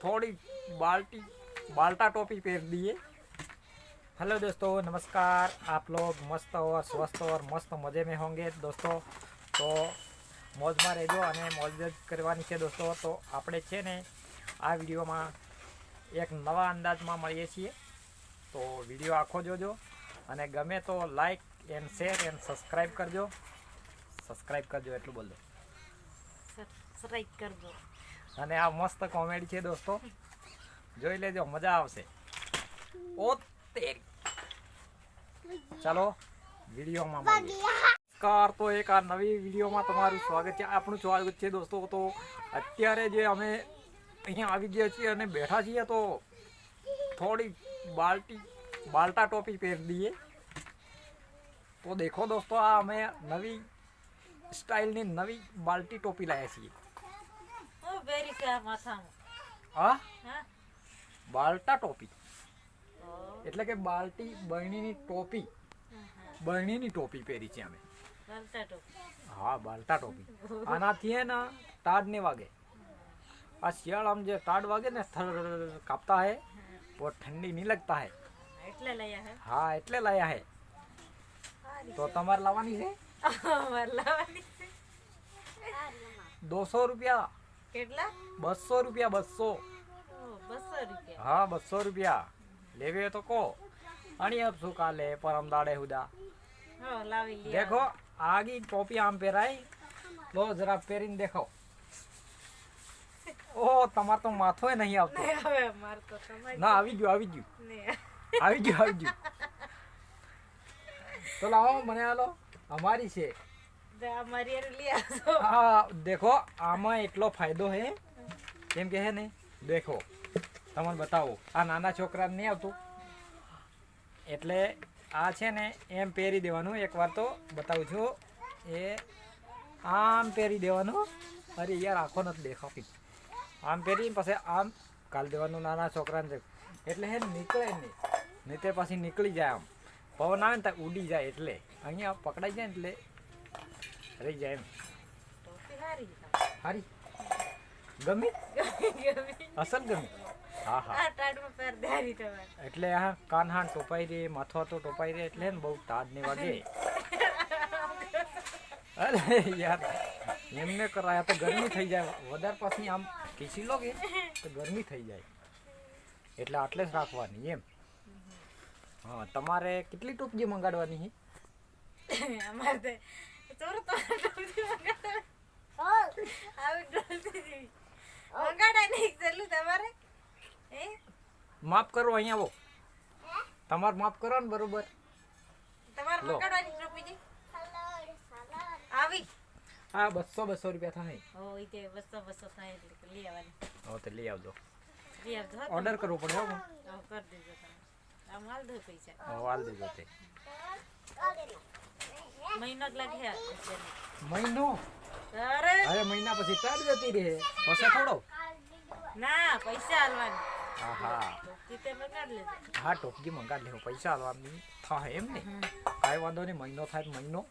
थोड़ी बाल्टी बाल्टा टोपी पहन दिए। हेलो दोस्तों, नमस्कार। आप लोग मस्त और स्वस्थ और मस्त मजे में होंगे दोस्तों। तो मौज में रहेजो અને મોજ કરવાની છે દોસ્તો। તો આપણે છે ને આ વિડીયોમાં એક નવા અંદાજમાં મળીએ છીએ। તો વિડીયો આખો જોજો અને ગમે તો like and share and subscribe કરજો। સબસ્ક્રાઈબ કરજો એટલું બોલ દો। સબસ્ક્રાઇબ કરજો। અને આ મસ્ત કોમેડી છે દોસ્તો, જોઈ લેજો, મજા આવશે। ઓ તેરી, ચાલો વિડીયોમાં મળીએ। નમસ્કાર। તો એક આ નવી વિડીયોમાં તમારું સ્વાગત છે। આપણું સ્વાગત છે દોસ્તો। તો અત્યારે જે અમે અહીંયા આવી ગયા છીએ અને બેઠા છીએ તો થોડી બાલ્ટા ટોપી પહેરી દઈએ। તો દેખો દોસ્તો, આ અમે નવી સ્ટાઇલની નવી બાલ્ટી ટોપી લાવ્યા છીએ। હું બેરી છે આ માથામાં। હા, હા, બાલ્ટા ટોપી એટલે કે બાલ્ટી બરણીની ટોપી, બરણીની ટોપી પહેરી છે અમે। બાલટા ટોપી। હા, બાલ્ટા ટોપી। આનાથી હે ને ટાઢ નહીં વાગે। આ શિયાળામાં જે ટાઢ વાગે ને થર કાપતા હે वो ठंडी नहीं लगता है। એટલે લયા હે। हाँ, એટલે लाया है। तो તમારે લાવવાની છે? અમાર લાવવાની છે। 200 રૂપિયા। કેટલા? 200 રૂપિયા। 200। ઓ 200 રૂપિયા। हाँ, 200 રૂપિયા લેવી હોય તો કહો। અણી આપશું કાલે પરમ દાડે હુદા। હો લાવી લે। देखो आगी टोपी आम પહેરાય લો, જરા પહેરીને દેખાઓ। ઓહ, તમાર તો માથોય નહીં આવતો। હવે માર તો સમજ ના, આવી ગયું આવી ગયું ને આવી ગયું આવી ગયું। તો લાવો, મને આલો, અમારી છે। અમારી એર લે આવજો। હા, દેખો આમાં એટલો ફાયદો હે, કેમ કે હે ને, દેખો તમને બતાવો, આ નાના છોકરાને નહીં આવતું એટલે આ છે ને એમ પહેરી દેવાનું। એકવાર તો બતાવું છું, એ આમ પહેરી દેવાનું। અરે યાર, આખો નથી દેખાતી। આમ પહેરી પછી આમ કાલ દેવાનું નાના છોકરાને, એટલે હે નીકળે નહીં, નહીં તે પછી નીકળી જાય। આમ પવન આવે ને તો ઉડી જાય, એટલે અહીંયા પકડાઈ જાય ને એટલે રહી જાય એમ। ટોપી હારી હારી ગમી? ગમી। અસલ ગમી? હા હા। આ ટાડમાં પેર દેરી તમારે। એટલે આ કાન હાન ટોપાઈ રે, માથો તો ટોપાઈ રે, એટલે ને બહુ ટાઢ નહીં વાગે। અરે યાર, એમને કરાયા તો ગરમી થઈ જાય વધારે, પછી આમ ખીસી લોગે તો ગરમી થઈ જાય, એટલે આટલે જ રાખવાની એમ। હા, તમારે કેટલી ટોપી મંગાડવાની છે? અમારે તો ચોર તો ટોપી મંગાડે। આવી ડોલતી જેવી મંગાડે નહીં ચાલુ તમારે। એ માફ કરો, અહીંયા આવો, તમારે માફ કરો ને બરોબર। તમારે લો। મંગાડવાની ટોપી છે આવી। હા, 200 રૂપિયા થાય। ઓ ઈ તે 200 થાય એટલે લઈ આવવાની। હો તો લઈ આવજો। લઈ આવજો હો ઓર્ડર કરવો પડે હો। તમે। આવ કરી દેજો તમે। આમ હાલ દો પૈસા। હાલ દેજો તે। મહિનો જ લાગે અત્યારે। મહિનો? અરે અરે મહિના પછી ટાઢ જતી રહે પછી થોડો। ના, પૈસા હાલવાની। હા હા ટોપી તે મંગાડી લેજો। હા, ટોપી મંગાડી લેવો, પૈસા આલવાની થાય એમ ને, કાંઈ વાંધો નહીં। મહિનો થાય તો મહિનો